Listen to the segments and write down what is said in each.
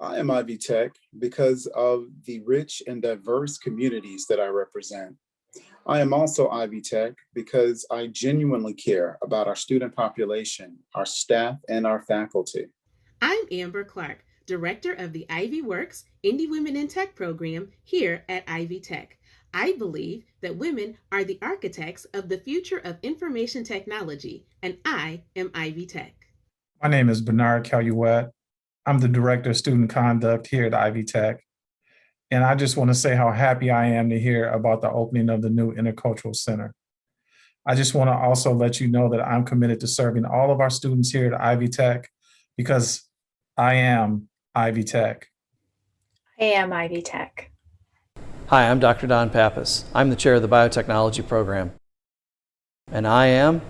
I am Ivy Tech because of the rich and diverse communities that I represent. I am also Ivy Tech because I genuinely care about our student population, our staff, and our faculty. I'm Amber Clark, Director of the Ivy Works Indie Women in Tech program here at Ivy Tech. I believe that women are the architects of the future of information technology, and I am Ivy Tech. My name is Bernard Caluette. I'm the Director of Student Conduct here at Ivy Tech. And I just want to say how happy I am to hear about the opening of the new Intercultural Center. I just want to also let you know that I'm committed to serving all of our students here at Ivy Tech because I am Ivy Tech. I am Ivy Tech. Hi, I'm Dr. Don Pappas. I'm the chair of the biotechnology program. And I am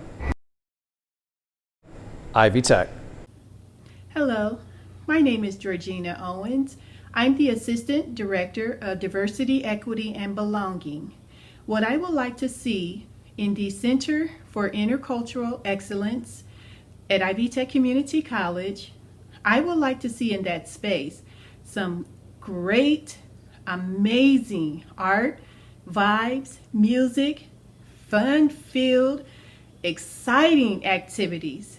Ivy Tech. Hello, my name is Georgina Owens. I'm the Assistant Director of Diversity, Equity, and Belonging. What I would like to see in the Center for Intercultural Excellence at Ivy Tech Community College, I would like to see in that space some great, amazing art, vibes, music, fun-filled, exciting activities.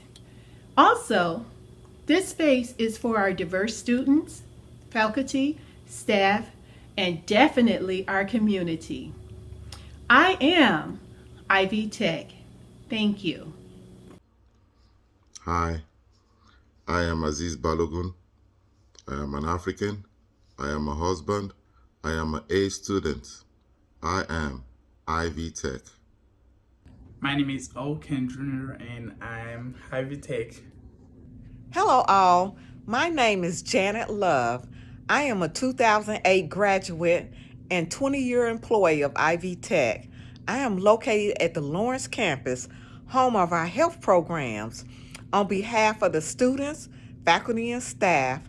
Also, this space is for our diverse students, faculty, staff, and definitely our community. I am Ivy Tech. Thank you. Hi, I am Aziz Balogun. I am an African. I am a husband. I am an A student. I am Ivy Tech. My name is Oken Jr. and I'm Ivy Tech. Hello all, my name is Janet Love. I am a 2008 graduate and 20-year employee of Ivy Tech. I am located at the Lawrence campus, home of our health programs. On behalf of the students, faculty, and staff,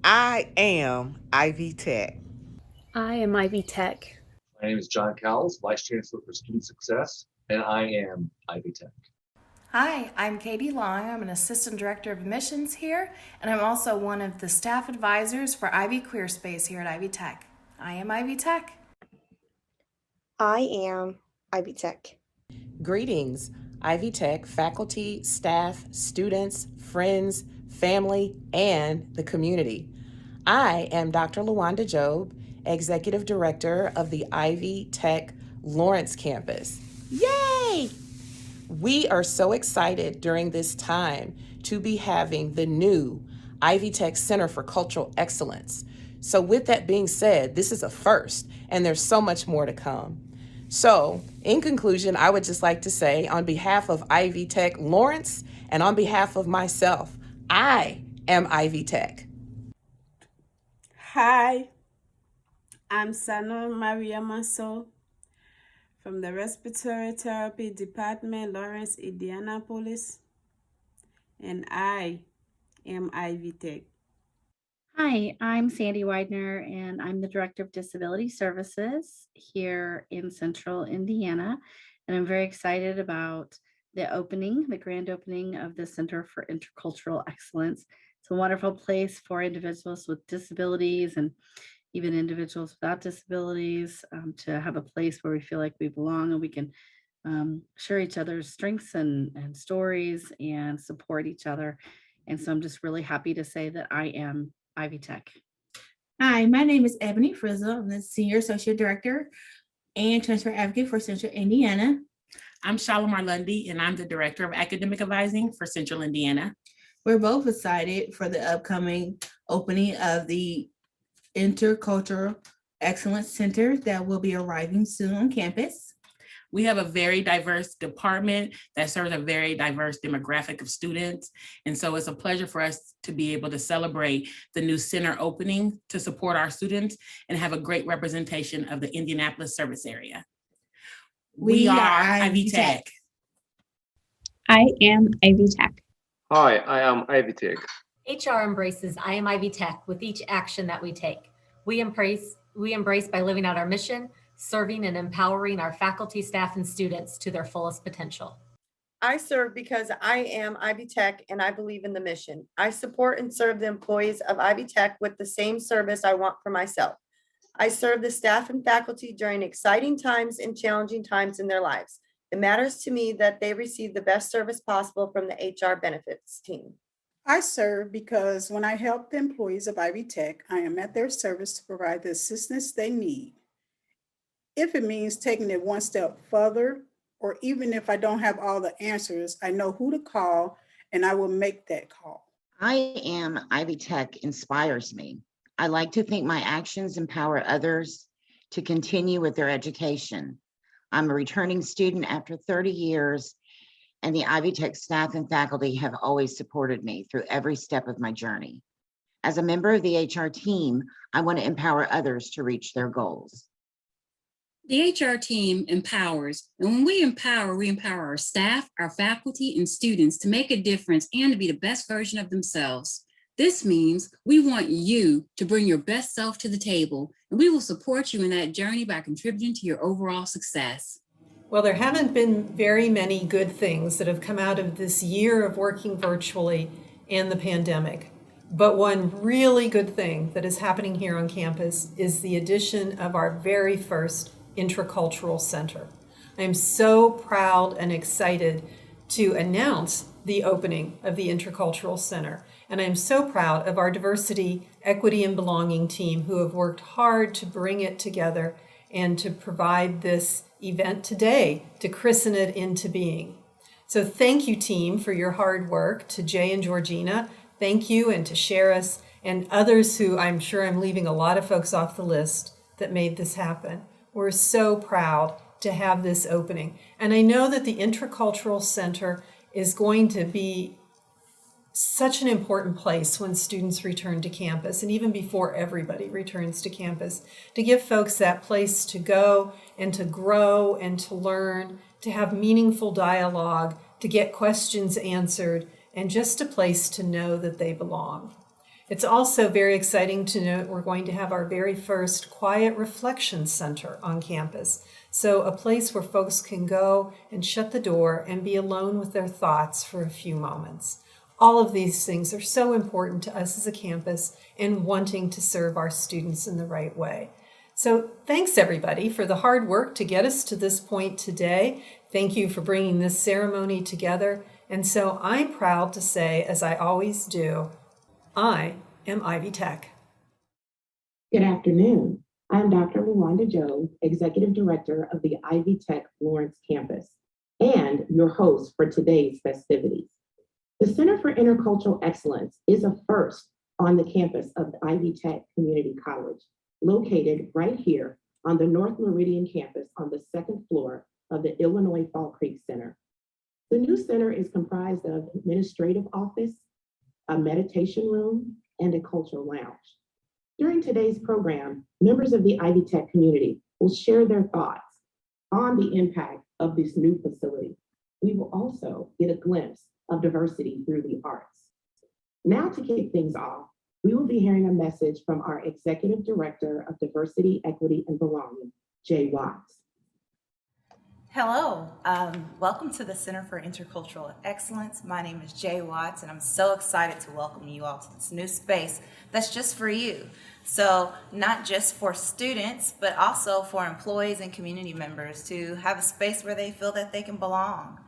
I am Ivy Tech. I am Ivy Tech. My name is John Cowles, Vice Chancellor for Student Success, and I am Ivy Tech. Hi, I'm Katie Long. I'm an Assistant Director of Admissions here, and I'm also one of the staff advisors for Ivy Queer Space here at Ivy Tech. I am Ivy Tech. I am Ivy Tech. Greetings, Ivy Tech faculty, staff, students, friends, family, and the community. I am Dr. LaWanda Job, Executive Director of the Ivy Tech Lawrence campus. Yay! We are so excited during this time to be having the new Ivy Tech Center for Cultural Excellence. So with that being said, this is a first, and there's so much more to come. So in conclusion, I would just like to say on behalf of Ivy Tech Lawrence and on behalf of myself, I am Ivy Tech. Hi, I'm Sana Maria Maso from the Respiratory Therapy Department, Lawrence, Indianapolis, and I am Ivy Tech. Hi, I'm Sandy Widener, and I'm the Director of Disability Services here in Central Indiana. And I'm very excited about the grand opening of the Center for Intercultural Excellence. It's a wonderful place for individuals with disabilities and even individuals without disabilities to have a place where we feel like we belong and we can share each other's strengths and stories and support each other. And so I'm just really happy to say that I am Ivy Tech. Hi, my name is Ebony Frizzle. I'm the Senior Associate Director and Transfer Advocate for Central Indiana. I'm Shalimar Lundy, and I'm the Director of Academic Advising for Central Indiana. We're both excited for the upcoming opening of the Intercultural Excellence Center that will be arriving soon on campus. We have a very diverse department that serves a very diverse demographic of students. And so it's a pleasure for us to be able to celebrate the new center opening to support our students and have a great representation of the Indianapolis service area. We are Ivy Tech. I am Ivy Tech. Hi, I am Ivy Tech. HR embraces I am Ivy Tech with each action that we take. We embrace by living out our mission, serving and empowering our faculty, staff, and students to their fullest potential. I serve because I am Ivy Tech and I believe in the mission. I support and serve the employees of Ivy Tech with the same service I want for myself. I serve the staff and faculty during exciting times and challenging times in their lives. It matters to me that they receive the best service possible from the HR benefits team. I serve because when I help the employees of Ivy Tech, I am at their service to provide the assistance they need. If it means taking it one step further, or even if I don't have all the answers, I know who to call and I will make that call. I am Ivy Tech inspires me. I like to think my actions empower others to continue with their education. I'm a returning student after 30 years, and the Ivy Tech staff and faculty have always supported me through every step of my journey. As a member of the HR team, I want to empower others to reach their goals. The HR team empowers, and when we empower our staff, our faculty, and students to make a difference and to be the best version of themselves. This means we want you to bring your best self to the table, and we will support you in that journey by contributing to your overall success. Well, there haven't been very many good things that have come out of this year of working virtually and the pandemic. But one really good thing that is happening here on campus is the addition of our very first Intercultural Center. I am so proud and excited to announce the opening of the Intercultural Center. And I'm so proud of our diversity, equity, and belonging team who have worked hard to bring it together and to provide this event today to christen it into being. So thank you, team, for your hard work. To Jay and Georgina, thank you, and to Sheris and others who I'm sure I'm leaving a lot of folks off the list that made this happen. We're so proud to have this opening. And I know that the Intercultural Center is going to be such an important place when students return to campus, and even before everybody returns to campus, to give folks that place to go and to grow and to learn, to have meaningful dialogue, to get questions answered, and just a place to know that they belong. It's also very exciting to note we're going to have our very first Quiet Reflection Center on campus. So a place where folks can go and shut the door and be alone with their thoughts for a few moments. All of these things are so important to us as a campus and wanting to serve our students in the right way. So thanks everybody for the hard work to get us to this point today. Thank you for bringing this ceremony together. And so I'm proud to say, as I always do, I am Ivy Tech. Good afternoon. I'm Dr. Luanda Joe, Executive Director of the Ivy Tech Lawrence campus, and your host for today's festivities. The Center for Intercultural Excellence is a first on the campus of the Ivy Tech Community College, located right here on the North Meridian campus on the second floor of the Illinois Fall Creek Center. The new center is comprised of administrative office, a meditation room, and a cultural lounge. During today's program, members of the Ivy Tech community will share their thoughts on the impact of this new facility. We will also get a glimpse of diversity through the arts. Now to kick things off, we will be hearing a message from our Executive Director of Diversity, Equity, and Belonging, Jay Watts. Hello, welcome to the Center for Intercultural Excellence. My name is Jay Watts, and I'm so excited to welcome you all to this new space that's just for you. So not just for students, but also for employees and community members to have a space where they feel that they can belong.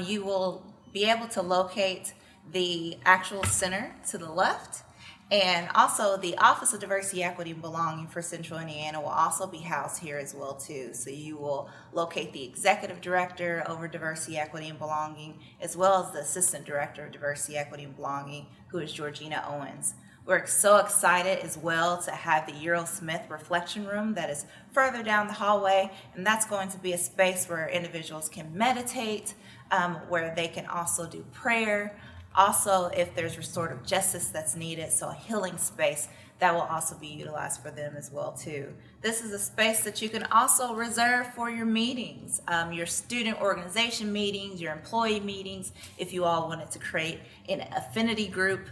You will be able to locate the actual center to the left, and also the Office of Diversity, Equity, and Belonging for Central Indiana will also be housed here as well too. So you will locate the Executive Director over Diversity, Equity, and Belonging, as well as the Assistant Director of Diversity, Equity, and Belonging, who is Georgina Owens. We're so excited as well to have the Earl Smith Reflection Room that is further down the hallway, and that's going to be a space where individuals can meditate, where they can also do prayer. Also, if there's restorative justice that's needed, so a healing space, that will also be utilized for them as well too. This is a space that you can also reserve for your meetings, your student organization meetings, your employee meetings. If you all wanted to create an affinity group,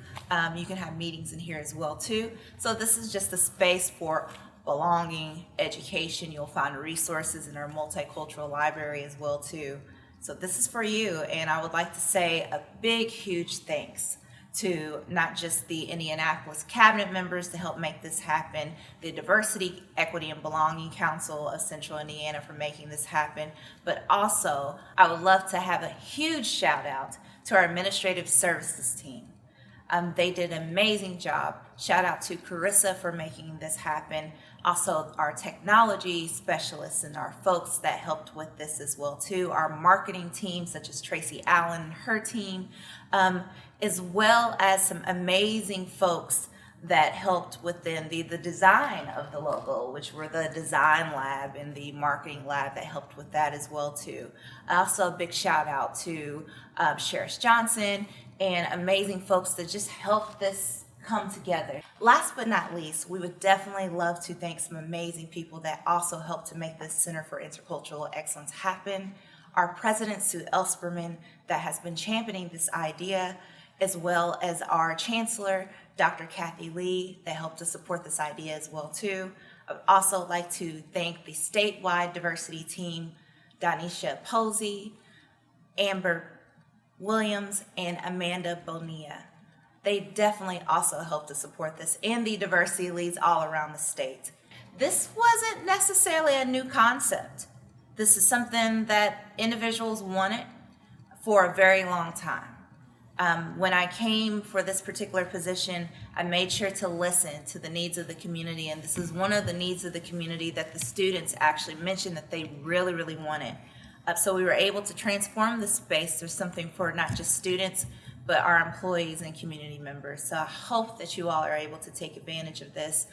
you can have meetings in here as well too. So this is just a space for belonging, education. You'll find resources in our multicultural library as well too. So this is for you, and I would like to say a big, huge thanks to not just the Indianapolis cabinet members to help make this happen, the Diversity, Equity, and Belonging Council of Central Indiana for making this happen, but also I would love to have a huge shout out to our administrative services team. They did an amazing job. Shout out to Carissa for making this happen. Also our technology specialists and our folks that helped with this as well too. Our marketing team, such as Tracy Allen and her team, as well as some amazing folks that helped within the design of the logo, which were the design lab and the marketing lab that helped with that as well too. Also a big shout out to Sheriff Johnson and amazing folks that just helped this come together. Last but not least, we would definitely love to thank some amazing people that also helped to make this Center for Intercultural Excellence happen. Our president, Sue Ellspermann, that has been championing this idea, as well as our chancellor, Dr. Kathy Lee, that helped to support this idea as well too. I would also like to thank the statewide diversity team, Donisha Posey, Amber Williams, and Amanda Bonilla. They definitely also helped to support this, and the diversity leads all around the state. This wasn't necessarily a new concept. This is something that individuals wanted for a very long time. When I came for this particular position, I made sure to listen to the needs of the community, and this is one of the needs of the community that the students actually mentioned that they really, really wanted. So we were able to transform the space. There's something for not just students, but our employees and community members. So I hope that you all are able to take advantage of this.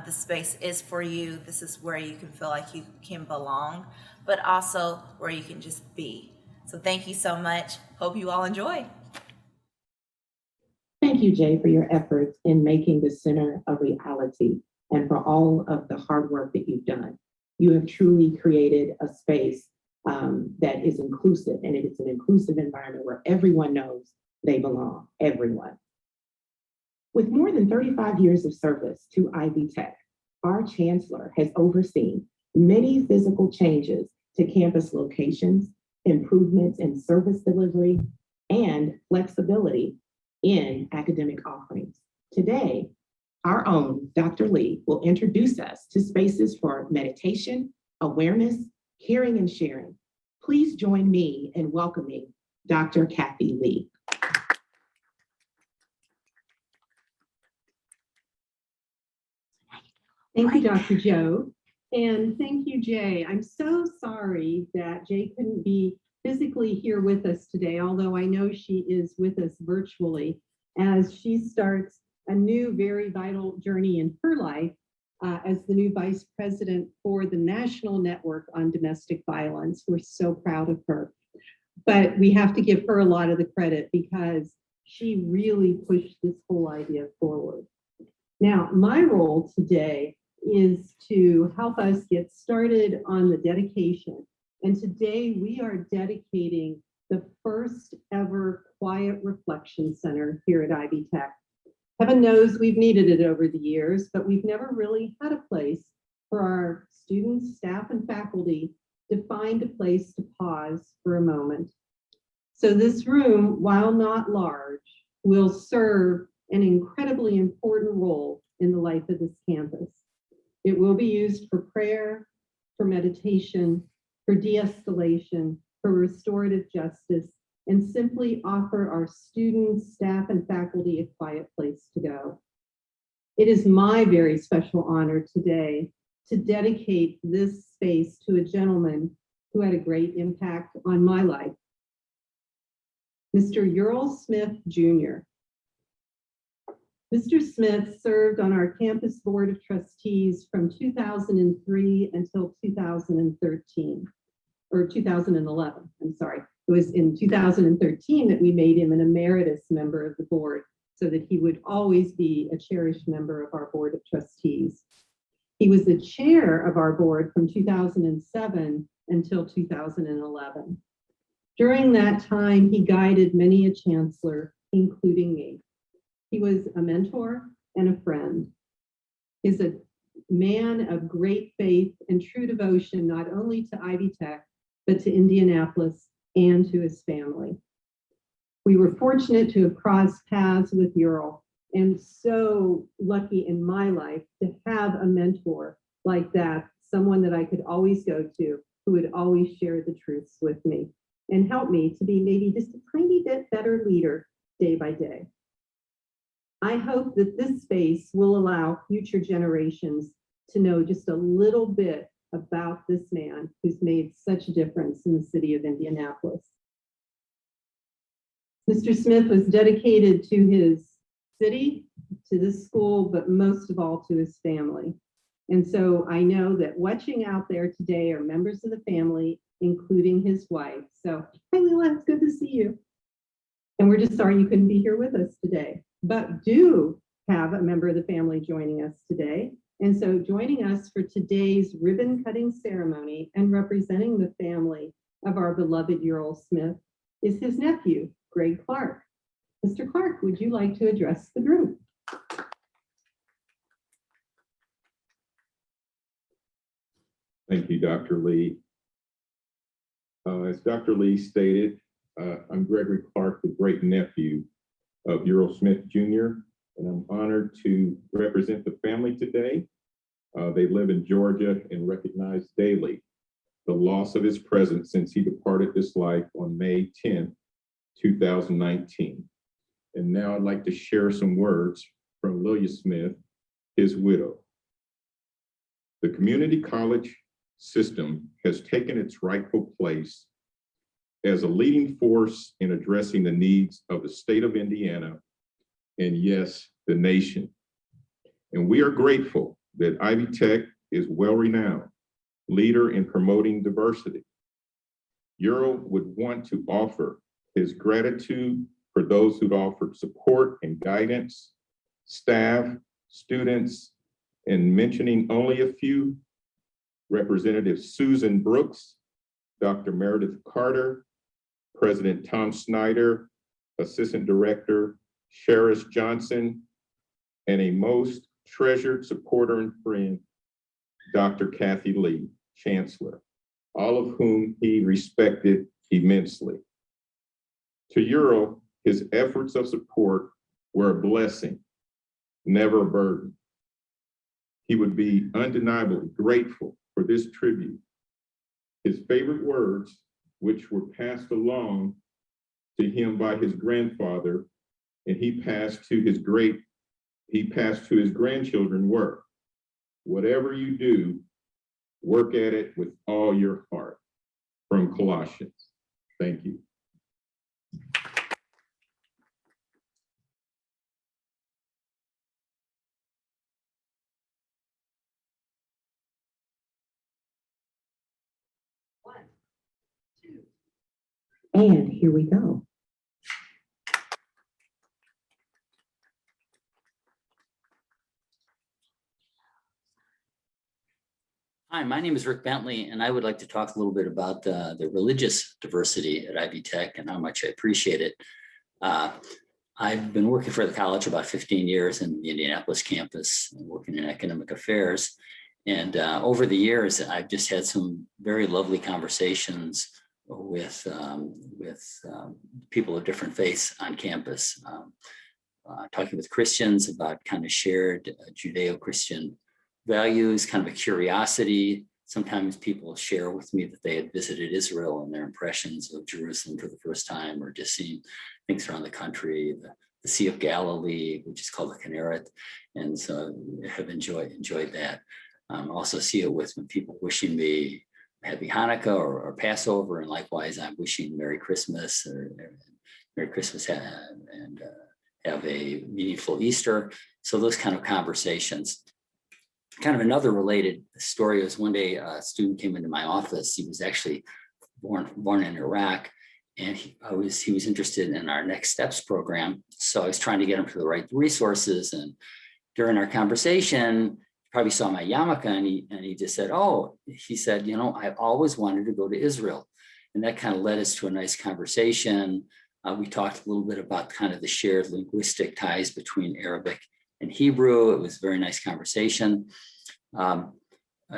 The space is for you. This is where you can feel like you can belong, but also where you can just be. So thank you so much. Hope you all enjoy. Thank you, Jay, for your efforts in making the center a reality and for all of the hard work that you've done. You have truly created a space that is inclusive, and it is an inclusive environment where everyone knows they belong, everyone. With more than 35 years of service to Ivy Tech, our chancellor has overseen many physical changes to campus locations, improvements in service delivery, and flexibility in academic offerings. Today, our own Dr. Lee will introduce us to spaces for meditation, awareness, caring, and sharing. Please join me in welcoming Dr. Kathy Lee. Thank you, Dr. Joe. And thank you, Jay. I'm so sorry that Jay couldn't be physically here with us today, although I know she is with us virtually as she starts a new, very vital journey in her life as the new vice president for the National Network on Domestic Violence. We're so proud of her. But we have to give her a lot of the credit because she really pushed this whole idea forward. Now, my role today is to help us get started on the dedication. And today we are dedicating the first ever Quiet Reflection Center here at Ivy Tech. Heaven knows we've needed it over the years, but we've never really had a place for our students, staff, and faculty to find a place to pause for a moment. So this room, while not large, will serve an incredibly important role in the life of this campus. It will be used for prayer, for meditation, for de-escalation, for restorative justice, and simply offer our students, staff, and faculty a quiet place to go. It is my very special honor today to dedicate this space to a gentleman who had a great impact on my life, Mr. Ural Smith, Jr. Mr. Smith served on our campus board of trustees from 2003 until 2013, or 2011, I'm sorry. It was in 2013 that we made him an emeritus member of the board so that he would always be a cherished member of our board of trustees. He was the chair of our board from 2007 until 2011. During that time, he guided many a chancellor, including me. He was a mentor and a friend. He's a man of great faith and true devotion, not only to Ivy Tech, but to Indianapolis and to his family. We were fortunate to have crossed paths with Ural, and so lucky in my life to have a mentor like that, someone that I could always go to, who would always share the truths with me and help me to be maybe just a tiny bit better leader day by day. I hope that this space will allow future generations to know just a little bit about this man who's made such a difference in the city of Indianapolis. Mr. Smith was dedicated to his city, to this school, but most of all to his family. And so I know that watching out there today are members of the family, including his wife. So, hi Leela, it's good to see you. And we're just sorry you couldn't be here with us today, but do have a member of the family joining us today. And so joining us for today's ribbon cutting ceremony and representing the family of our beloved Ural Smith is his nephew, Greg Clark. Mr. Clark, would you like to address the group? Thank you, Dr. Lee. As Dr. Lee stated, I'm Gregory Clark, the great nephew of Ural Smith Jr., and I'm honored to represent the family today. They live in Georgia and recognize daily the loss of his presence since he departed this life on May 10th, 2019. And now I'd like to share some words from Lilia Smith, his widow. The community college system has taken its rightful place as a leading force in addressing the needs of the state of Indiana and, yes, the nation. And we are grateful that Ivy Tech is well-renowned leader in promoting diversity. Ural would want to offer his gratitude for those who'd offered support and guidance, staff, students, and mentioning only a few, Representative Susan Brooks, Dr. Meredith Carter, President Tom Snyder, Assistant Director Sheriff Johnson, and a most treasured supporter and friend, Dr. Kathy Lee, Chancellor, all of whom he respected immensely. To Ural, his efforts of support were a blessing, never a burden. He would be undeniably grateful for this tribute. His favorite words, which were passed along to him by his grandfather, and he passed to his grandchildren were, whatever you do, work at it with all your heart, from Colossians. Thank you. And here we go. Hi, my name is Rick Bentley, and I would like to talk a little bit about the religious diversity at Ivy Tech and how much I appreciate it. I've been working for the college about 15 years in the Indianapolis campus, working in academic affairs. And over the years, I've just had some very lovely conversations with people of different faiths on campus, talking with Christians about kind of shared Judeo-Christian values, kind of a curiosity. Sometimes people share with me that they had visited Israel and their impressions of Jerusalem for the first time, or just seen things around the country, the Sea of Galilee, which is called the Kinneret, and so have enjoyed that. Also see it with people wishing me Happy Hanukkah or Passover, and likewise I'm wishing Merry Christmas and have a meaningful Easter. So those kind of conversations. Kind of another related story was one day a student came into my office. He was actually born in Iraq, and he was interested in our Next Steps program. So I was trying to get him to the right resources, and during our conversation, probably saw my yarmulke, and he just said, oh, he said, you know, I've always wanted to go to Israel. And that kind of led us to a nice conversation. We talked a little bit about kind of the shared linguistic ties between Arabic and Hebrew. It was a very nice conversation.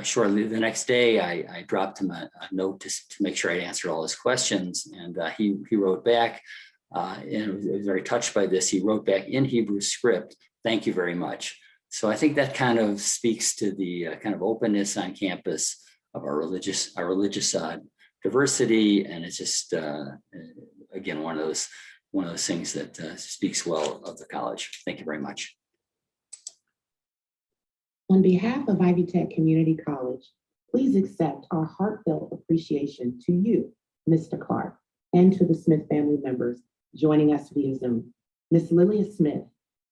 shortly the next day, I dropped him a note to make sure I answered all his questions. And he wrote back, and I was very touched by this. He wrote back in Hebrew script, "Thank you very much." So I think that kind of speaks to the kind of openness on campus of our religious diversity. And it's just, again, one of those things that speaks well of the college. Thank you very much. On behalf of Ivy Tech Community College, please accept our heartfelt appreciation to you, Mr. Clark, and to the Smith family members joining us via Zoom, Ms. Lilia Smith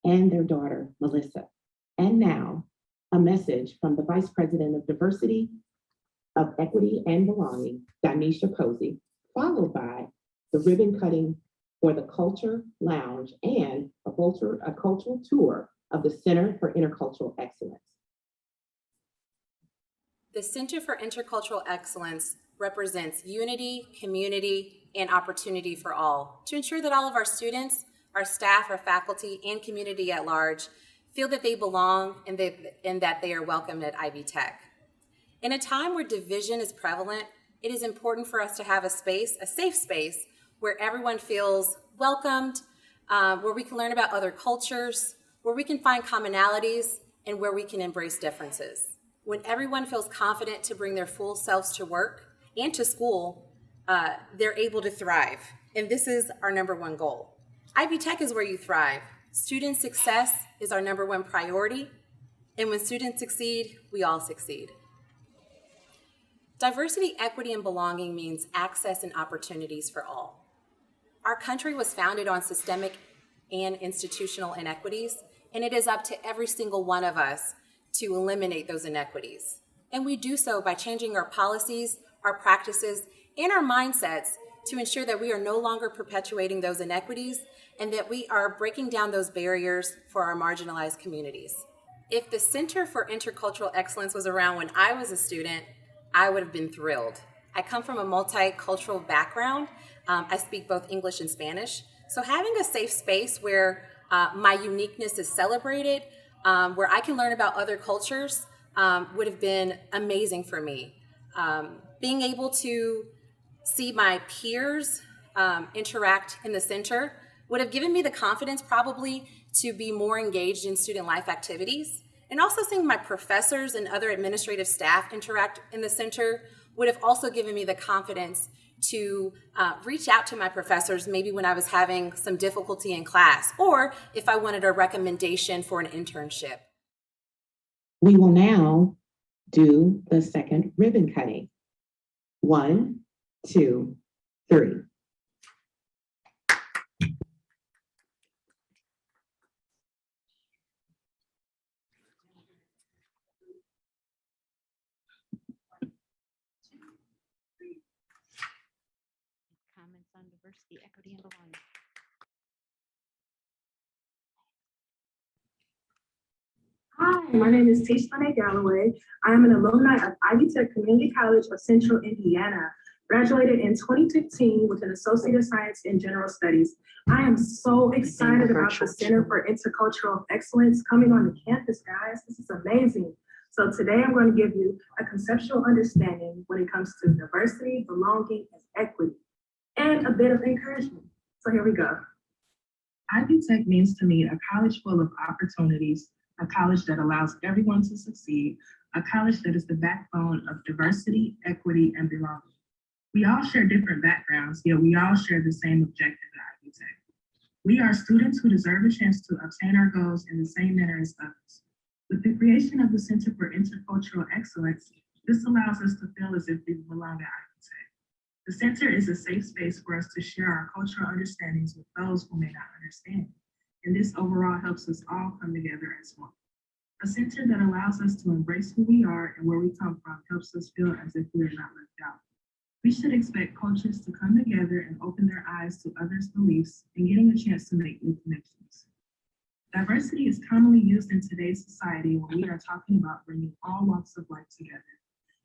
and their daughter, Melissa. And now, a message from the Vice President of Diversity, of Equity and Belonging, Danisha Posey, followed by the ribbon cutting for the Culture Lounge and a cultural tour of the Center for Intercultural Excellence. The Center for Intercultural Excellence represents unity, community, and opportunity for all to ensure that all of our students, our staff, our faculty, and community at large feel that they belong and that they are welcomed at Ivy Tech. In a time where division is prevalent, it is important for us to have a safe space, where everyone feels welcomed, where we can learn about other cultures, where we can find commonalities, and where we can embrace differences. When everyone feels confident to bring their full selves to work and to school, they're able to thrive. And this is our number one goal. Ivy Tech is where you thrive. Student success is our number one priority. And when students succeed, we all succeed. Diversity, equity, and belonging means access and opportunities for all. Our country was founded on systemic and institutional inequities, and it is up to every single one of us to eliminate those inequities. And we do so by changing our policies, our practices, and our mindsets to ensure that we are no longer perpetuating those inequities and that we are breaking down those barriers for our marginalized communities. If the Center for Intercultural Excellence was around when I was a student, I would have been thrilled. I come from a multicultural background. I speak both English and Spanish. So having a safe space where my uniqueness is celebrated, where I can learn about other cultures would have been amazing for me. Being able to see my peers interact in the center would have given me the confidence probably to be more engaged in student life activities. And also seeing my professors and other administrative staff interact in the center would have also given me the confidence to reach out to my professors maybe when I was having some difficulty in class, or if I wanted a recommendation for an internship. We will now do the second ribbon cutting. 1, 2, 3. Comments on diversity, equity, and belonging. Hi, my name is Tishlane Galloway. I am an alumni of Ivy Tech Community College of Central Indiana, graduated in 2015 with an Associate of Science in General Studies. I am so excited about the Center for Intercultural Excellence coming on the campus, guys. This is amazing. So today I'm going to give you a conceptual understanding when it comes to diversity, belonging, and equity, and a bit of encouragement. So here we go. Ivy Tech means to me a college full of opportunities, a college that allows everyone to succeed, a college that is the backbone of diversity, equity, and belonging. We all share different backgrounds, yet we all share the same objective at Ivy Tech. We are students who deserve a chance to obtain our goals in the same manner as others. With the creation of the Center for Intercultural Excellence, this allows us to feel as if we belong at Ivy Tech. The center is a safe space for us to share our cultural understandings with those who may not understand. And this overall helps us all come together as one. A center that allows us to embrace who we are and where we come from helps us feel as if we are not left out. We should expect cultures to come together and open their eyes to others' beliefs and getting a chance to make new connections. Diversity is commonly used in today's society when we are talking about bringing all walks of life together.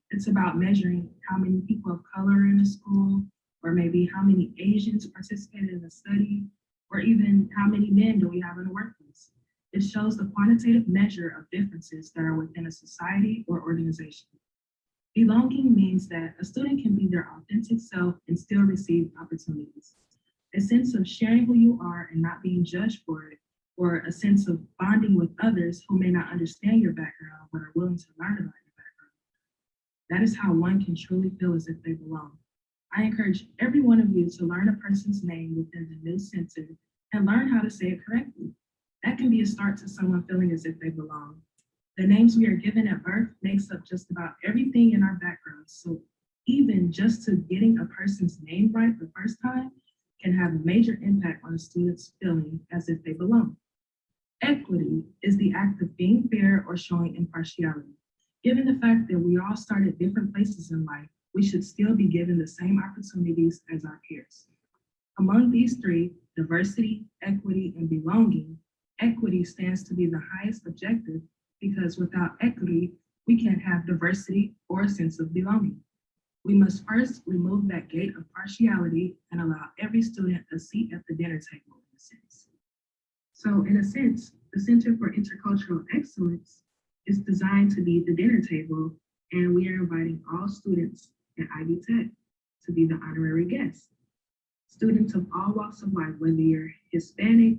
It's about measuring how many people of color are in a school, or maybe how many Asians participated in a study, or even how many men do we have in the workplace. It shows the quantitative measure of differences that are within a society or organization. Belonging means that a student can be their authentic self and still receive opportunities. A sense of sharing who you are and not being judged for it, or a sense of bonding with others who may not understand your background but are willing to learn about your background. That is how one can truly feel as if they belong. I encourage every one of you to learn a person's name within the new center and learn how to say it correctly. That can be a start to someone feeling as if they belong. The names we are given at birth makes up just about everything in our backgrounds. So even just to getting a person's name right the first time can have a major impact on a student's feeling as if they belong. Equity is the act of being fair or showing impartiality. Given the fact that we all start at different places in life, we should still be given the same opportunities as our peers. Among these three, diversity, equity, and belonging, equity stands to be the highest objective because without equity, we can't have diversity or a sense of belonging. We must first remove that gate of partiality and allow every student a seat at the dinner table, in a sense. So in a sense, the Center for Intercultural Excellence is designed to be the dinner table, and we are inviting all students at Ivy Tech to be the honorary guests. Students of all walks of life, whether you're Hispanic,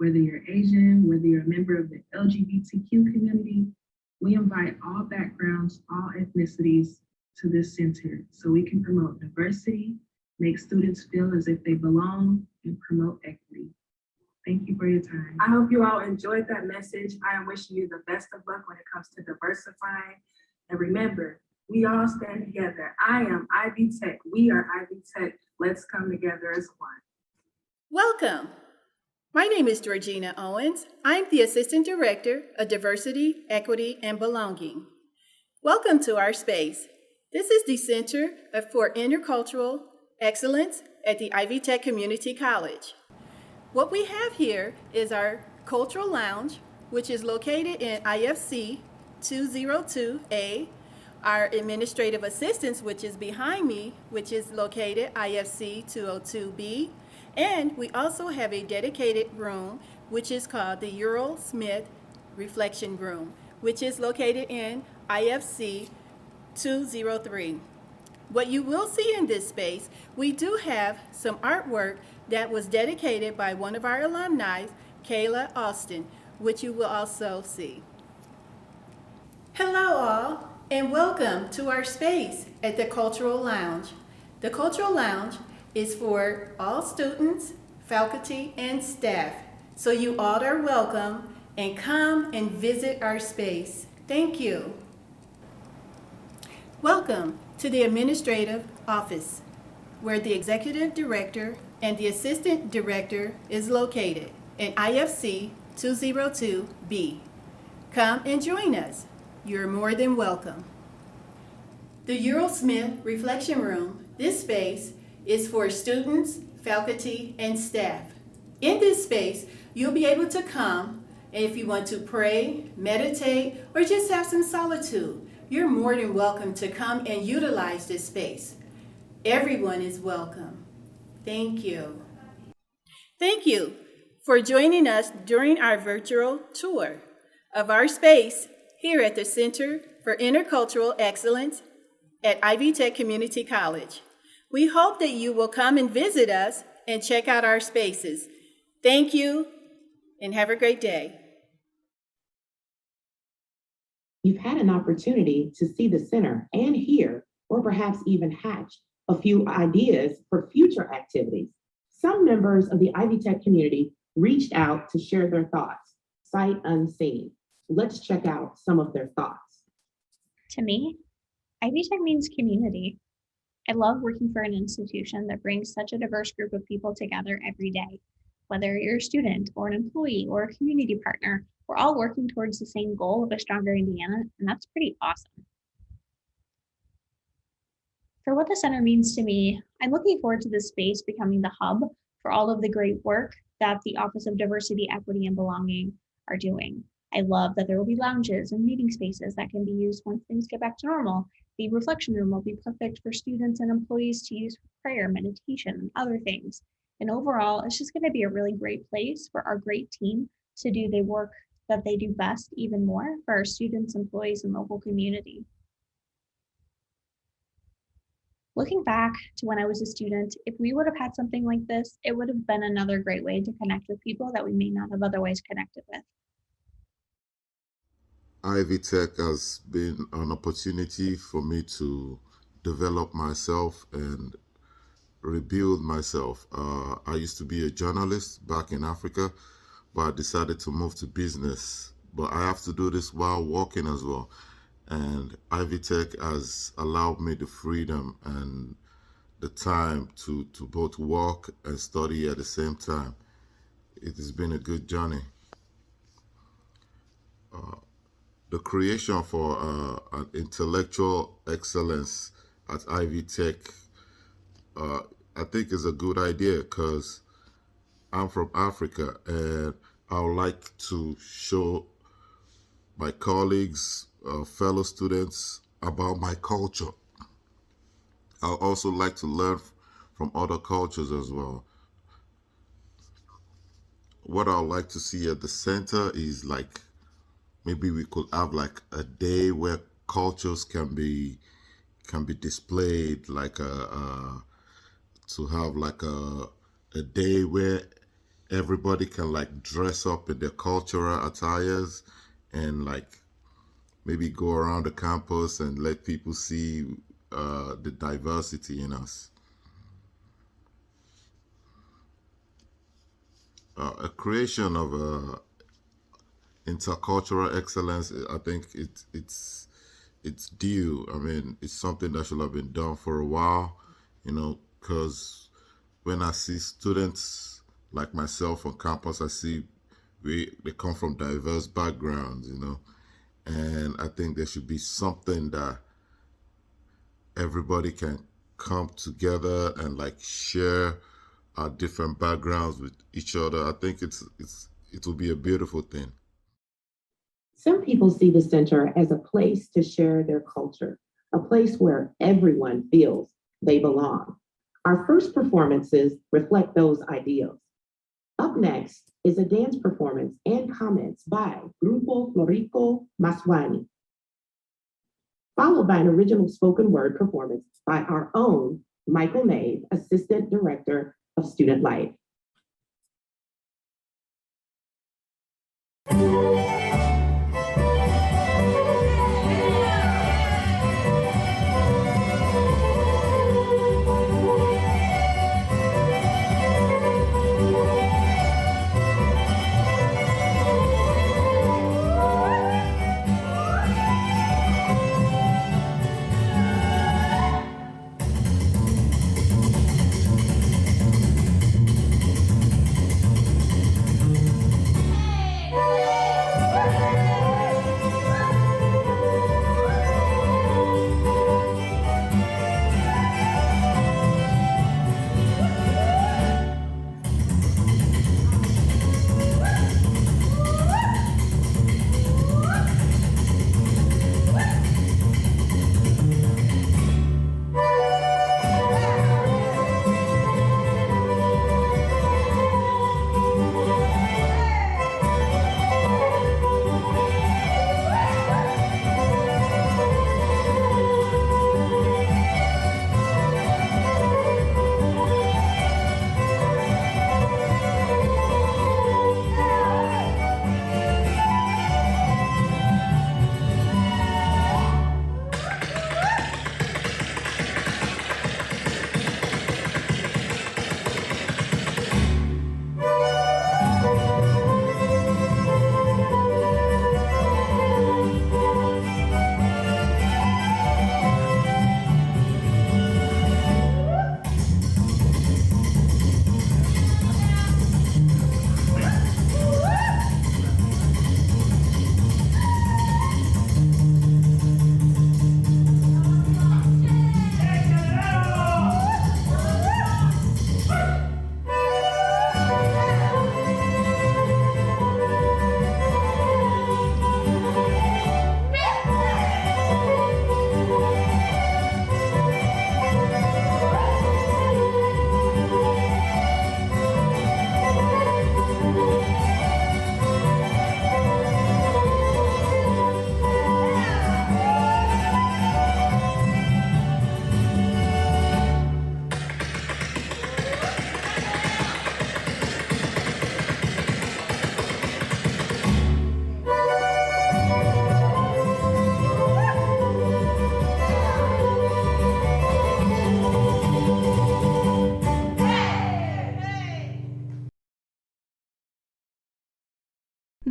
whether you're Asian, whether you're a member of the LGBTQ community, we invite all backgrounds, all ethnicities to this center so we can promote diversity, make students feel as if they belong, and promote equity. Thank you for your time. I hope you all enjoyed that message. I am wishing you the best of luck when it comes to diversifying. And remember, we all stand together. I am Ivy Tech. We are Ivy Tech. Let's come together as one. Welcome. My name is Georgina Owens. I'm the Assistant Director of Diversity, Equity, and Belonging. Welcome to our space. This is the Center for Intercultural Excellence at the Ivy Tech Community College. What we have here is our Cultural Lounge, which is located in IFC 202A, our Administrative Assistance, which is behind me, which is located IFC 202B, and we also have a dedicated room, which is called the Earl Smith Reflection Room, which is located in IFC 203. What you will see in this space, we do have some artwork that was dedicated by one of our alumni, Kayla Austin, which you will also see. Hello all, and welcome to our space at the Cultural Lounge. The Cultural Lounge is for all students, faculty, and staff. So you all are welcome and come and visit our space. Thank you. Welcome to the Administrative Office, where the Executive Director and the Assistant Director is located in IFC 202B. Come and join us. You're more than welcome. The Earl Smith Reflection Room, this space is for students, faculty, and staff. In this space, you'll be able to come, and if you want to pray, meditate, or just have some solitude, you're more than welcome to come and utilize this space. Everyone is welcome. Thank you. Thank you for joining us during our virtual tour of our space here at the Center for Intercultural Excellence at Ivy Tech Community College. We hope that you will come and visit us and check out our spaces. Thank you and have a great day. You've had an opportunity to see the center and hear, or perhaps even hatch, a few ideas for future activities. Some members of the Ivy Tech community reached out to share their thoughts, sight unseen. Let's check out some of their thoughts. To me, Ivy Tech means community. I love working for an institution that brings such a diverse group of people together every day. Whether you're a student or an employee or a community partner, we're all working towards the same goal of a stronger Indiana, and that's pretty awesome. For what the center means to me, I'm looking forward to this space becoming the hub for all of the great work that the Office of Diversity, Equity, and Belonging are doing. I love that there will be lounges and meeting spaces that can be used once things get back to normal. The reflection room will be perfect for students and employees to use for prayer, meditation, and other things. And overall, it's just going to be a really great place for our great team to do the work that they do best even more for our students, employees, and local community. Looking back to when I was a student, if we would have had something like this, it would have been another great way to connect with people that we may not have otherwise connected with. Ivy Tech has been an opportunity for me to develop myself and rebuild myself. I used to be a journalist back in Africa, but I decided to move to business. But I have to do this while working as well. And Ivy Tech has allowed me the freedom and the time to both work and study at the same time. It has been a good journey. The creation for an intellectual excellence at Ivy Tech, I think is a good idea because I'm from Africa and I would like to show my colleagues, fellow students about my culture. I also like to learn from other cultures as well. What I would like to see at the center is like, maybe we could have like a day where cultures can be displayed, like to have like a day where everybody can like dress up in their cultural attires and like maybe go around the campus and let people see the diversity in us. A creation of intercultural excellence, I think it's due. I mean, it's something that should have been done for a while, because when I see students like myself on campus, I see they come from diverse backgrounds, and I think there should be something that everybody can come together and like share our different backgrounds with each other. I think it will be a beautiful thing. Some people see the center as a place to share their culture, a place where everyone feels they belong. Our first performances reflect those ideals. Up next is a dance performance and comments by Grupo Florico Maswani, followed by an original spoken word performance by our own Michael Nave, Assistant Director of Student Life.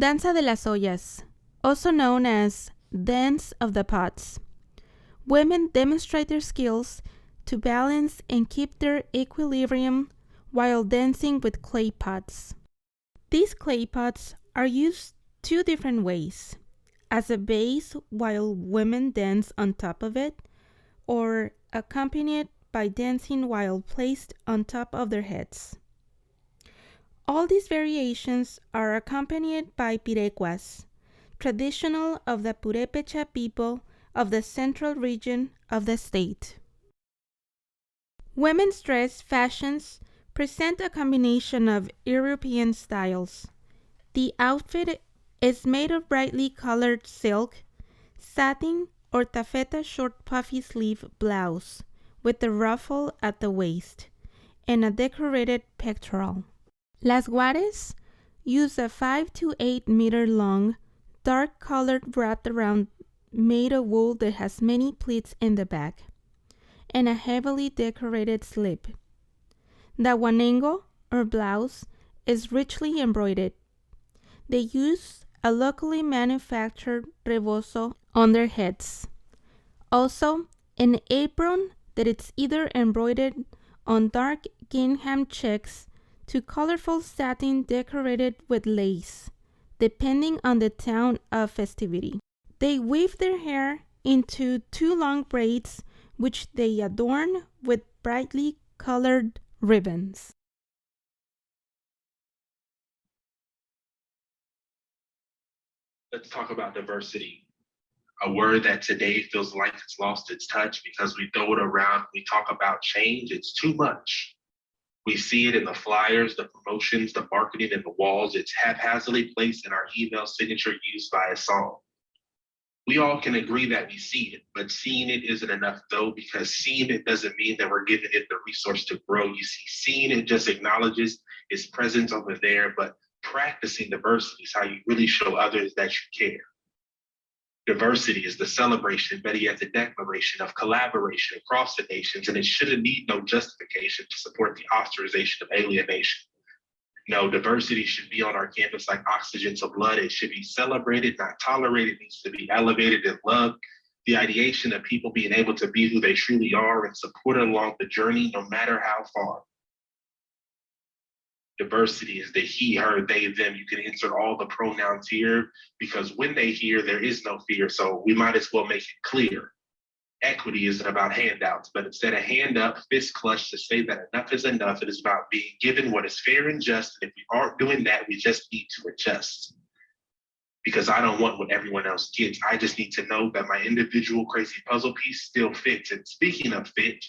Danza de las Ollas, also known as Dance of the Pots. Women demonstrate their skills to balance and keep their equilibrium while dancing with clay pots. These clay pots are used two different ways: as a base while women dance on top of it, or accompanied by dancing while placed on top of their heads. All these variations are accompanied by pirecuas, traditional of the Purépecha people of the central region of the state. Women's dress fashions present a combination of European styles. The outfit is made of brightly colored silk, satin, or taffeta short puffy sleeve blouse with a ruffle at the waist and a decorated pectoral. Las guares use a 5 to 8 meter long, dark colored wrap around made of wool that has many pleats in the back and a heavily decorated slip. The guanengo, or blouse, is richly embroidered. They use a locally manufactured rebozo on their heads. Also, an apron that is either embroidered on dark gingham checks to colorful satin decorated with lace, depending on the town of festivity. They weave their hair into two long braids, which they adorn with brightly colored ribbons. Let's talk about diversity, a word that today feels like it's lost its touch because we throw it around. We talk about change, it's too much. We see it in the flyers, the promotions, the marketing, and the walls. It's haphazardly placed in our email signature used by a song. We all can agree that we see it, but seeing it isn't enough though, because seeing it doesn't mean that we're giving it the resource to grow. You see, seeing it just acknowledges its presence over there, but practicing diversity is how you really show others that you care. Diversity is the celebration, better yet the declaration of collaboration across the nations, and it shouldn't need no justification to support the ostracization of alienation. No, diversity should be on our campus like oxygen to blood. It should be celebrated, not tolerated. It needs to be elevated and loved. The ideation of people being able to be who they truly are and supported along the journey, no matter how far. Diversity is the he, her, they, them. You can insert all the pronouns here because when they hear, there is no fear. So we might as well make it clear. Equity isn't about handouts, but instead of hand up, fist clutch to say that enough is enough. It is about being given what is fair and just. And if we aren't doing that, we just need to adjust. Because I don't want what everyone else gets. I just need to know that my individual crazy puzzle piece still fits. And speaking of fit,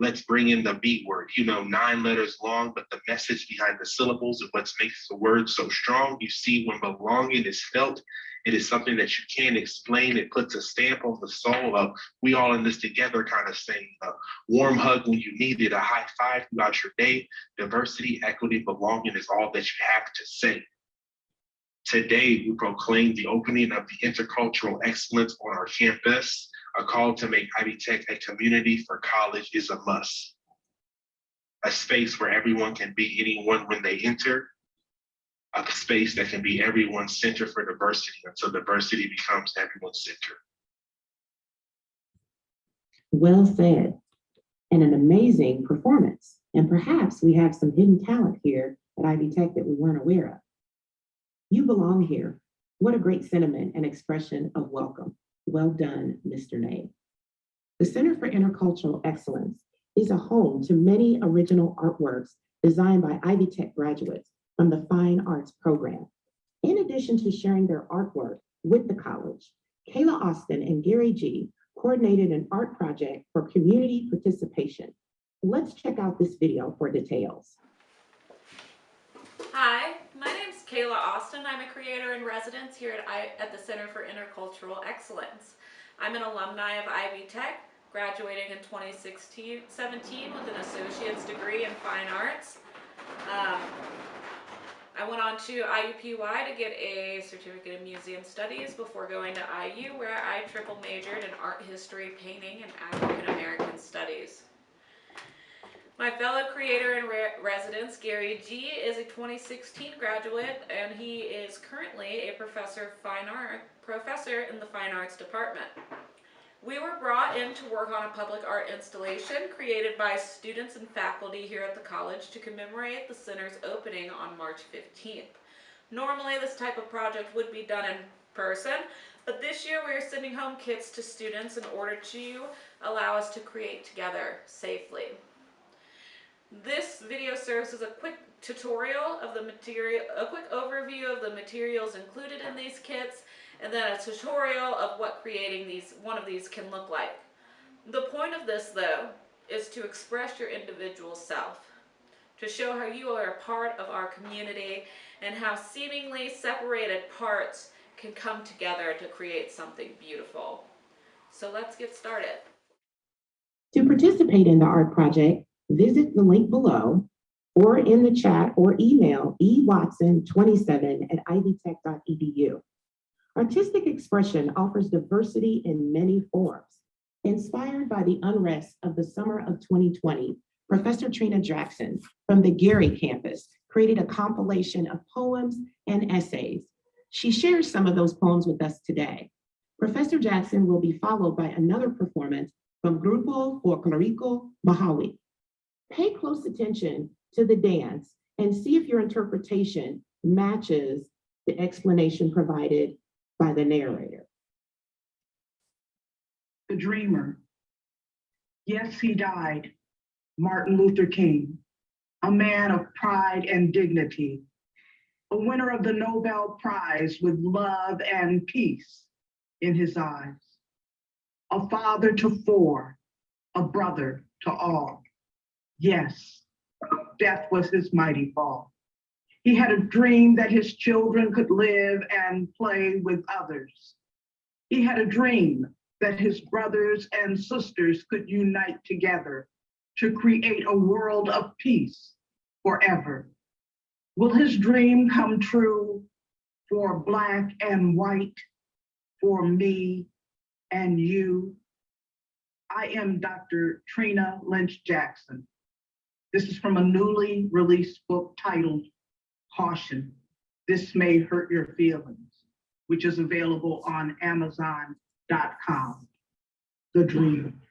let's bring in the B word, 9 letters long, but the message behind the syllables is what makes the word so strong. You see, when belonging is felt, it is something that you can't explain. It puts a stamp on the soul of we all in this together kind of thing. A warm hug when you need it, a high five throughout your day. Diversity, equity, belonging is all that you have to say. Today, we proclaim the opening of the Intercultural Excellence on our campus. A call to make Ivy Tech a community for college is a must. A space where everyone can be anyone when they enter. A space that can be everyone's center for diversity until diversity becomes everyone's center. Well said, and an amazing performance. And perhaps we have some hidden talent here at Ivy Tech that we weren't aware of. You belong here. What a great sentiment and expression of welcome. Well done, Mr. Ney. The Center for Intercultural Excellence is a home to many original artworks designed by Ivy Tech graduates from the Fine Arts program. In addition to sharing their artwork with the college, Kayla Austin and Gary G coordinated an art project for community participation. Let's check out this video for details. Hi, my name is Kayla Austin. I'm a creator in residence here at the Center for Intercultural Excellence. I'm an alumni of Ivy Tech, graduating in 2017 with an associate's degree in fine arts. I went on to IUPUI to get a certificate in museum studies before going to IU, where I triple majored in art history, painting, and African American studies. My fellow creator in residence, Gary G, is a 2016 graduate, and he is currently a professor in the Fine Arts Department. We were brought in to work on a public art installation created by students and faculty here at the college to commemorate the center's opening on March 15th. Normally, this type of project would be done in person, but this year we are sending home kits to students in order to allow us to create together safely. This video serves as a quick tutorial of the material, a quick overview of the materials included in these kits, and then a tutorial of what creating one of these can look like. The point of this, though, is to express your individual self, to show how you are a part of our community and how seemingly separated parts can come together to create something beautiful. So let's get started. To participate in the art project, visit the link below or in the chat or email ewatson27@ivtech.edu. Artistic expression offers diversity in many forms. Inspired by the unrest of the summer of 2020, Professor Trina Jackson from the Gary campus created a compilation of poems and essays. She shares some of those poems with us today. Professor Jackson will be followed by another performance from Grupo Folklorico Mahawi. Pay close attention to the dance and see if your interpretation matches the explanation provided by the narrator. The dreamer. Yes, he died. Martin Luther King, a man of pride and dignity, a winner of the Nobel Prize with love and peace in his eyes, a father to four, a brother to all. Yes, death was his mighty fall. He had a dream that his children could live and play with others. He had a dream that his brothers and sisters could unite together to create a world of peace forever. Will his dream come true for Black and white, for me and you? I am Dr. Trina Lynch Jackson. This is from a newly released book titled Caution, This May Hurt Your Feelings, which is available on Amazon.com. The Dream.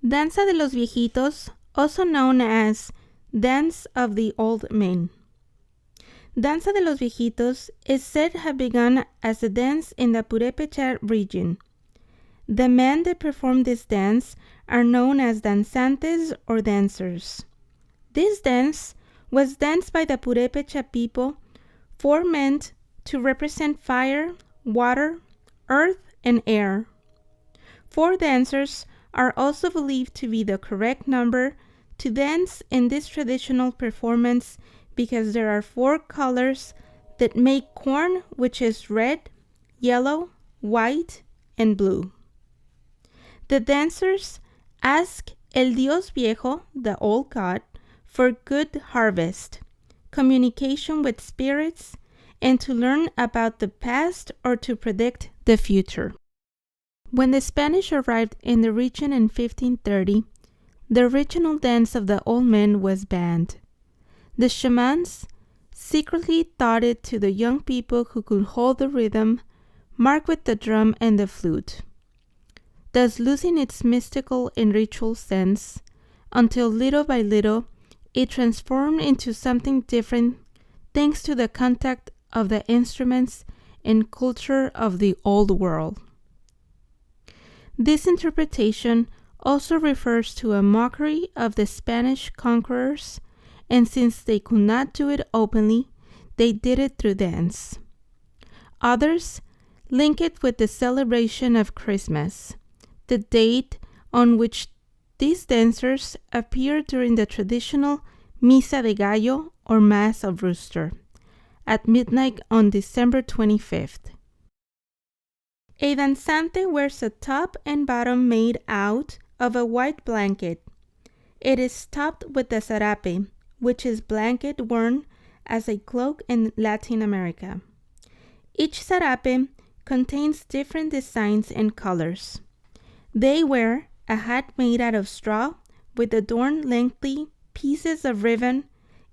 Danza de los Viejitos, also known as Dance of the Old Men. Danza de los Viejitos is said to have begun as a dance in the Purépecha region. The men that perform this dance are known as danzantes or dancers. This dance was danced by the Purépecha people, four men to represent fire, water, earth, and air. Four dancers are also believed to be the correct number to dance in this traditional performance because there are four colors that make corn, which is red, yellow, white, and blue. The dancers ask El Dios Viejo, the old god, for good harvest, communication with spirits, and to learn about the past or to predict the future. When the Spanish arrived in the region in 1530, the original dance of the old men was banned. The shamans secretly taught it to the young people who could hold the rhythm, mark with the drum and the flute, thus losing its mystical and ritual sense, until little by little it transformed into something different thanks to the contact of the instruments and culture of the old world. This interpretation also refers to a mockery of the Spanish conquerors, and since they could not do it openly, they did it through dance. Others link it with the celebration of Christmas, the date on which these dancers appear during the traditional Misa de Gallo or Mass of Rooster at midnight on December 25th. A danzante wears a top and bottom made out of a white blanket. It is topped with the sarape, which is blanket worn as a cloak in Latin America. Each sarape contains different designs and colors. They wear a hat made out of straw with adorned lengthy pieces of ribbon,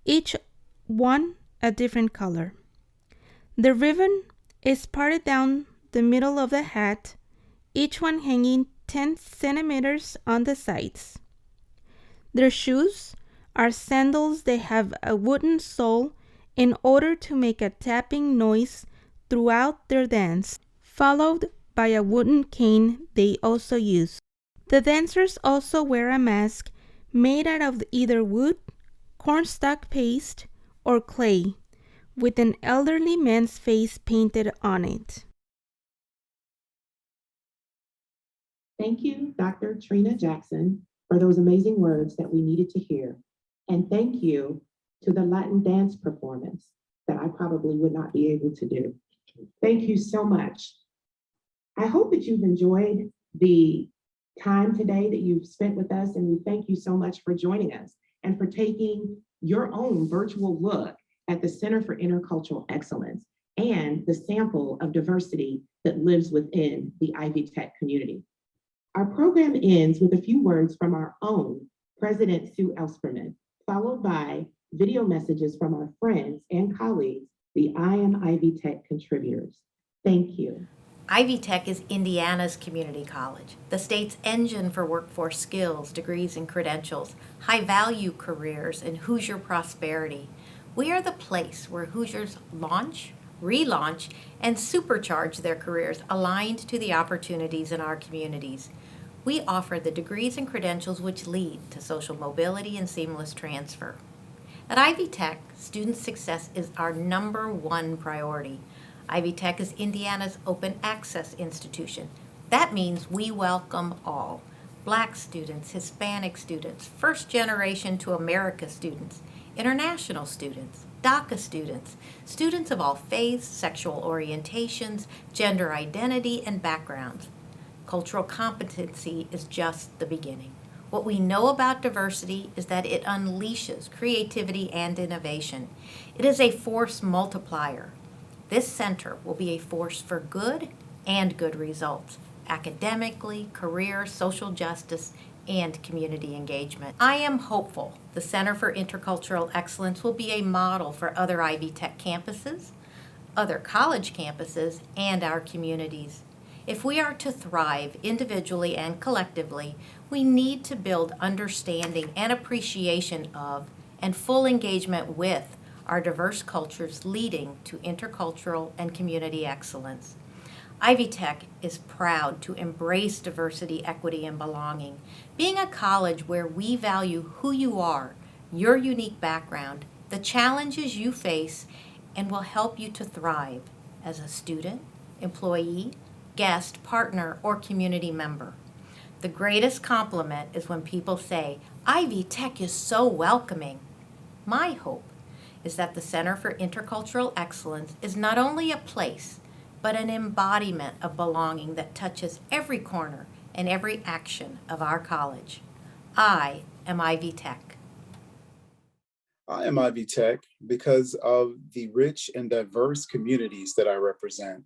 each one a different color. The ribbon is parted down the middle of the hat, each one hanging 10 centimeters on the sides. Their shoes are sandals that have a wooden sole in order to make a tapping noise throughout their dance, followed by a wooden cane they also use. The dancers also wear a mask made out of either wood, cornstalk paste, or clay, with an elderly man's face painted on it. Thank you, Dr. Trina Jackson, for those amazing words that we needed to hear. And thank you to the Latin dance performance that I probably would not be able to do. Thank you so much. I hope that you've enjoyed the time today that you've spent with us, and we thank you so much for joining us and for taking your own virtual look at the Center for Intercultural Excellence and the sample of diversity that lives within the Ivy Tech community. Our program ends with a few words from our own President Sue Elsperman, followed by video messages from our friends and colleagues, the I Am Ivy Tech contributors. Thank you. Ivy Tech is Indiana's community college, the state's engine for workforce skills, degrees, and credentials, high-value careers, and Hoosier prosperity. We are the place where Hoosiers launch, relaunch, and supercharge their careers aligned to the opportunities in our communities. We offer the degrees and credentials which lead to social mobility and seamless transfer. At Ivy Tech, student success is our #1 priority. Ivy Tech is Indiana's open access institution. That means we welcome all. Black students, Hispanic students, first generation to America students, international students, DACA students, students of all faiths, sexual orientations, gender identity, and backgrounds. Cultural competency is just the beginning. What we know about diversity is that it unleashes creativity and innovation. It is a force multiplier. This center will be a force for good and good results, academically, career, social justice, and community engagement. I am hopeful the Center for Intercultural Excellence will be a model for other Ivy Tech campuses, other college campuses, and our communities. If we are to thrive individually and collectively, we need to build understanding and appreciation of and full engagement with our diverse cultures leading to intercultural and community excellence. Ivy Tech is proud to embrace diversity, equity, and belonging, being a college where we value who you are, your unique background, the challenges you face, and will help you to thrive as a student, employee, guest, partner, or community member. The greatest compliment is when people say, Ivy Tech is so welcoming. My hope is that the Center for Intercultural Excellence is not only a place, but an embodiment of belonging that touches every corner and every action of our college. I am Ivy Tech. I am Ivy Tech because of the rich and diverse communities that I represent.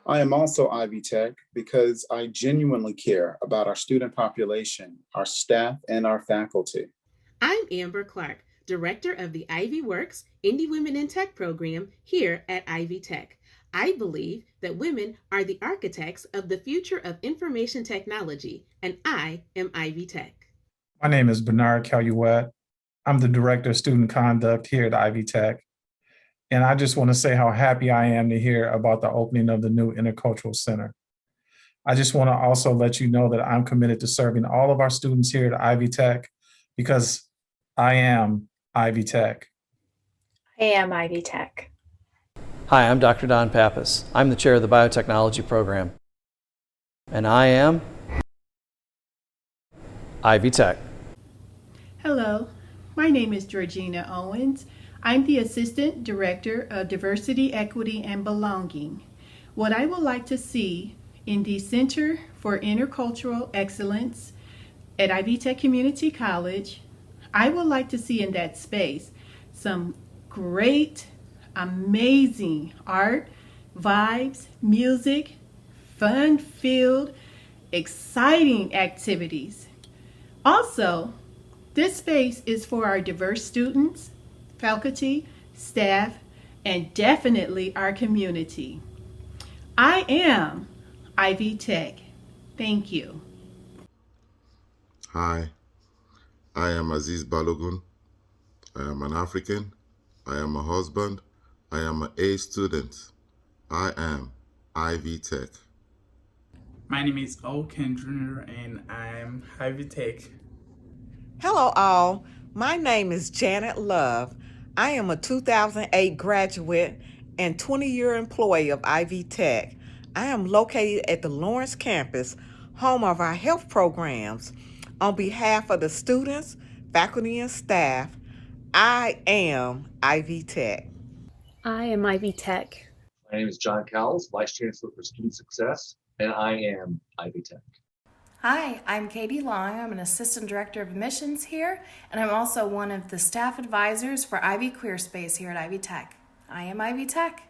I am also Ivy Tech because I genuinely care about our student population, our staff, and our faculty. I'm Amber Clark, Director of the Ivy Works Indie Women in Tech program here at Ivy Tech. I believe that women are the architects of the future of information technology, and I am Ivy Tech. My name is Bernard Caluette. I'm the Director of Student Conduct here at Ivy Tech. And I just want to say how happy I am to hear about the opening of the new Intercultural Center. I just want to also let you know that I'm committed to serving all of our students here at Ivy Tech because I am Ivy Tech. I am Ivy Tech. Hi, I'm Dr. Don Pappas. I'm the chair of the biotechnology program. And I am Ivy Tech. Hello, my name is Georgina Owens. I'm the Assistant Director of Diversity, Equity, and Belonging. What I would like to see in the Center for Intercultural Excellence at Ivy Tech Community College, I would like to see in that space some great, amazing art, vibes, music, fun-filled, exciting activities. Also, this space is for our diverse students, faculty, staff, and definitely our community. I am Ivy Tech. Thank you. Hi, I am Aziz Balogun. I am an African. I am a husband. I am an A student. I am Ivy Tech. My name is Oken Jr. and I'm Ivy Tech. Hello all, my name is Janet Love. I am a 2008 graduate and 20-year employee of Ivy Tech. I am located at the Lawrence campus, home of our health programs. On behalf of the students, faculty, and staff, I am Ivy Tech. I am Ivy Tech. My name is John Cowles, Vice Chancellor for Student Success, and I am Ivy Tech. Hi, I'm Katie Long. I'm an Assistant Director of Admissions here, and I'm also one of the staff advisors for Ivy Queer Space here at Ivy Tech. I am Ivy Tech.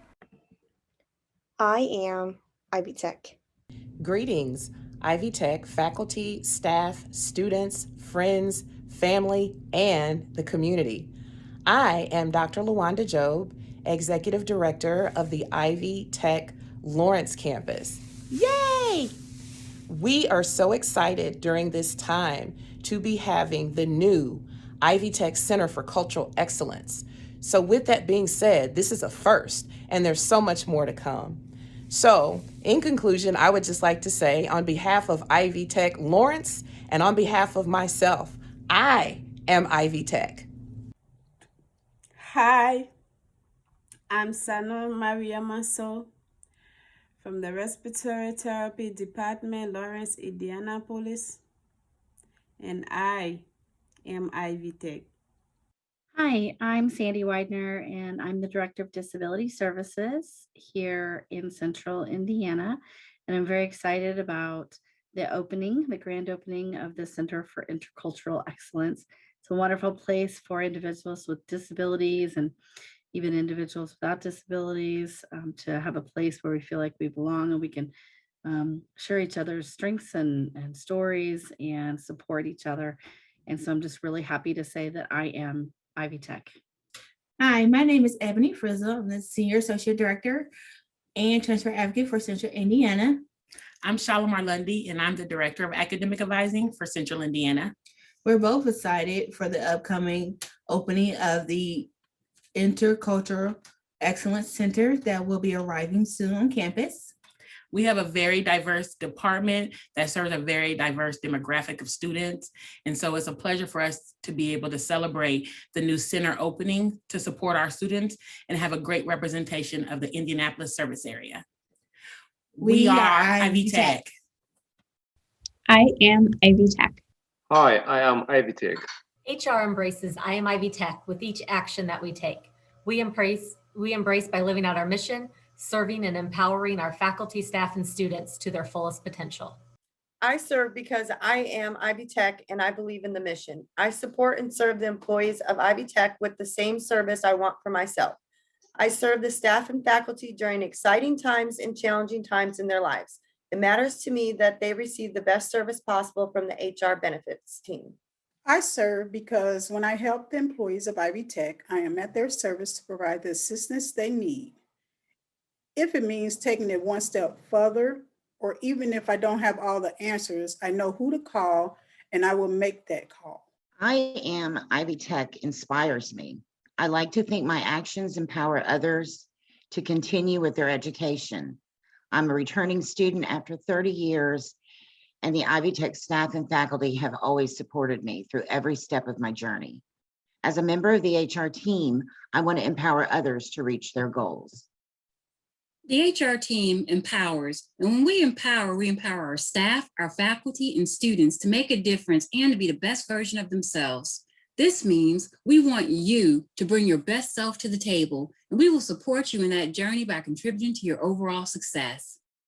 I am Ivy Tech. Greetings, Ivy Tech faculty, staff, students, friends, family, and the community. I am Dr. LaWanda Job, Executive Director of the Ivy Tech Lawrence campus. Yay! We are so excited during this time to be having the new Ivy Tech Center for Cultural Excellence. So with that being said, this is a first, and there's so much more to come. So in conclusion, I would just like to say on behalf of Ivy Tech Lawrence and on behalf of myself, I am Ivy Tech. Hi, I'm Sana Maria Maso from the Respiratory Therapy Department, Lawrence, Indianapolis, and I am Ivy Tech. Hi, I'm Sandy Widener, and I'm the Director of Disability Services here in Central Indiana. And I'm very excited about the grand opening of the Center for Intercultural Excellence. It's a wonderful place for individuals with disabilities and even individuals without disabilities to have a place where we feel like we belong and we can share each other's strengths and stories and support each other. And so I'm just really happy to say that I am Ivy Tech. Hi, my name is Ebony Frizzle. I'm the Senior Associate Director and Transfer Advocate for Central Indiana. I'm Shalimar Lundy, and I'm the Director of Academic Advising for Central Indiana. We're both excited for the upcoming opening of the Intercultural Excellence Center that will be arriving soon on campus. We have a very diverse department that serves a very diverse demographic of students. And so it's a pleasure for us to be able to celebrate the new center opening to support our students and have a great representation of the Indianapolis service area. We are Ivy Tech. I am Ivy Tech. Hi, I am Ivy Tech. HR embraces I am Ivy Tech with each action that we take. We embrace by living out our mission, serving and empowering our faculty, staff, and students to their fullest potential. I serve because I am Ivy Tech and I believe in the mission. I support and serve the employees of Ivy Tech with the same service I want for myself. I serve the staff and faculty during exciting times and challenging times in their lives. It matters to me that they receive the best service possible from the HR benefits team. I serve because when I help the employees of Ivy Tech, I am at their service to provide the assistance they need. If it means taking it one step further, or even if I don't have all the answers, I know who to call and I will make that call. I am Ivy Tech inspires me. I like to think my actions empower others to continue with their education. I'm a returning student after 30 years, and the Ivy Tech staff and faculty have always supported me through every step of my journey. As a member of the HR team, I want to empower others to reach their goals. The HR team empowers, and when we empower our staff, our faculty, and students to make a difference and to be the best version of themselves. This means we want you to bring your best self to the table, and we will support you in that journey by contributing to your overall success.